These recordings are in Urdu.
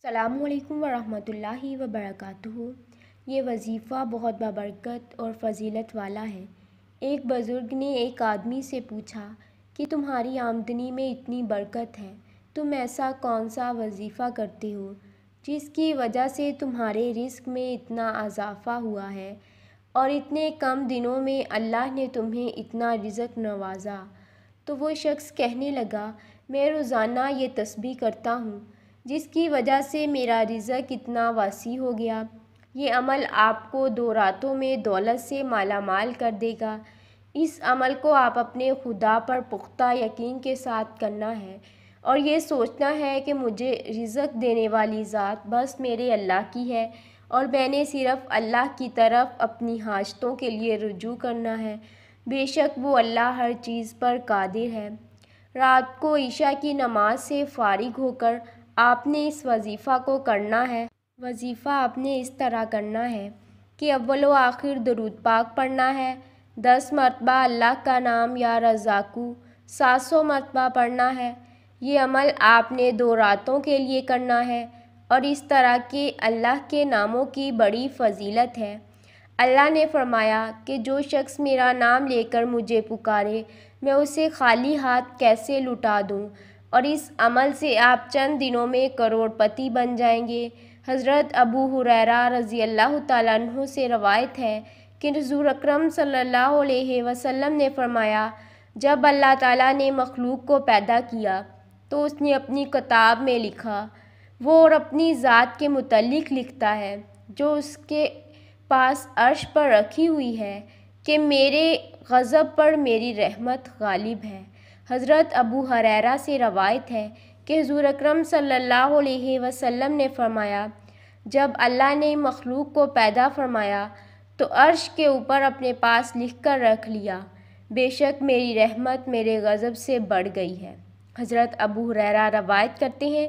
السلام علیکم ورحمۃ اللہ وبرکاتہ۔ یہ وظیفہ بہت بابرکت اور فضیلت والا ہے۔ ایک بزرگ نے ایک آدمی سے پوچھا کہ تمہاری آمدنی میں اتنی برکت ہے، تم ایسا کون سا وظیفہ کرتے ہو جس کی وجہ سے تمہارے رزق میں اتنا اضافہ ہوا ہے اور اتنے کم دنوں میں اللہ نے تمہیں اتنا رزق نوازا؟ تو وہ شخص کہنے لگا، میں روزانہ یہ تسبیح کرتا ہوں جس کی وجہ سے میرا رزق اتنا وسیع ہو گیا۔ یہ عمل آپ کو 2 راتوں میں دولت سے مالا مال کر دے گا۔ اس عمل کو آپ اپنے خدا پر پختہ یقین کے ساتھ کرنا ہے اور یہ سوچنا ہے کہ مجھے رزق دینے والی ذات بس میرے اللہ کی ہے اور میں نے صرف اللہ کی طرف اپنی حاجتوں کے لیے رجوع کرنا ہے۔ بے شک وہ اللہ ہر چیز پر قادر ہے۔ رات کو عشاء کی نماز سے فارغ ہو کر آپ نے اس وظیفہ کو کرنا ہے۔ وظیفہ آپ نے اس طرح کرنا ہے کہ اول و آخر درود پاک پڑھنا ہے، 10 مرتبہ اللہ کا نام یا رزاقو 700 مرتبہ پڑھنا ہے۔ یہ عمل آپ نے 2 راتوں کے لیے کرنا ہے اور اس طرح کے اللہ کے ناموں کی بڑی فضیلت ہے۔ اللہ نے فرمایا کہ جو شخص میرا نام لے کر مجھے پکارے میں اسے خالی ہاتھ کیسے لٹا دوں، اور اس عمل سے آپ چند دنوں میں کروڑ پتی بن جائیں گے۔ حضرت ابو ہریرہ رضی اللہ تعالیٰ عنہ سے روایت ہے کہ حضور اکرم صلی اللہ علیہ وسلم نے فرمایا، جب اللہ تعالیٰ نے مخلوق کو پیدا کیا تو اس نے اپنی کتاب میں لکھا، وہ اور اپنی ذات کے متعلق لکھتا ہے جو اس کے پاس عرش پر رکھی ہوئی ہے کہ میرے غضب پر میری رحمت غالب ہے۔ حضرت ابو ہریرہ سے روایت ہے کہ حضور اکرم صلی اللہ علیہ وسلم نے فرمایا، جب اللہ نے مخلوق کو پیدا فرمایا تو عرش کے اوپر اپنے پاس لکھ کر رکھ لیا، بے شک میری رحمت میرے غضب سے بڑھ گئی ہے۔ حضرت ابو ہریرہ روایت کرتے ہیں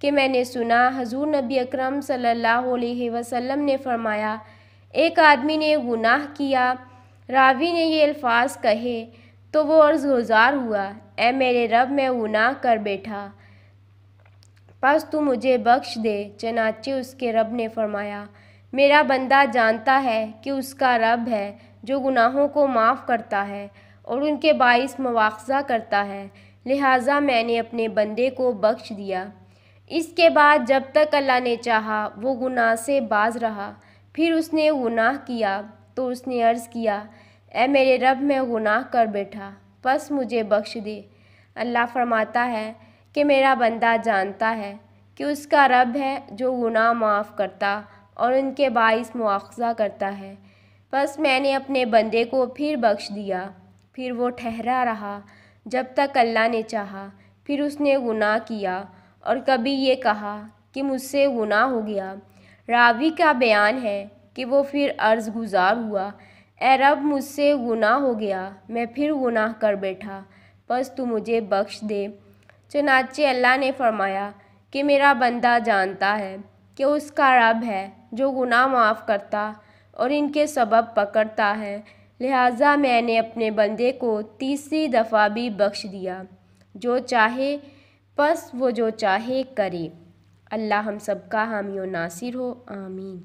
کہ میں نے سنا حضور نبی اکرم صلی اللہ علیہ وسلم نے فرمایا، ایک آدمی نے گناہ کیا، راوی نے یہ الفاظ کہے تو وہ عرض گزار ہوا، اے میرے رب میں گناہ کر بیٹھا، پس تو مجھے بخش دے۔ چنانچہ اس کے رب نے فرمایا، میرا بندہ جانتا ہے کہ اس کا رب ہے جو گناہوں کو معاف کرتا ہے اور ان کے باعث مواخذہ کرتا ہے، لہٰذا میں نے اپنے بندے کو بخش دیا۔ اس کے بعد جب تک اللہ نے چاہا وہ گناہ سے باز رہا، پھر اس نے گناہ کیا تو اس نے عرض کیا، اے میرے رب میں گناہ کر بیٹھا، پس مجھے بخش دے۔ اللہ فرماتا ہے کہ میرا بندہ جانتا ہے کہ اس کا رب ہے جو گناہ معاف کرتا اور ان کے باعث مواخذہ کرتا ہے، پس میں نے اپنے بندے کو پھر بخش دیا۔ پھر وہ ٹھہرا رہا جب تک اللہ نے چاہا، پھر اس نے گناہ کیا اور کبھی یہ کہا کہ مجھ سے گناہ ہو گیا۔ راوی کا بیان ہے کہ وہ پھر عرض گزار ہوا، اے رب مجھ سے گناہ ہو گیا، میں پھر گناہ کر بیٹھا، پس تو مجھے بخش دے۔ چنانچہ اللہ نے فرمایا کہ میرا بندہ جانتا ہے کہ اس کا رب ہے جو گناہ معاف کرتا اور ان کے سبب پکڑتا ہے، لہٰذا میں نے اپنے بندے کو تیسری دفعہ بھی بخش دیا۔ جو چاہے پس وہ جو چاہے کرے۔ اللہ ہم سب کا حامی و ناصر ہو، آمین۔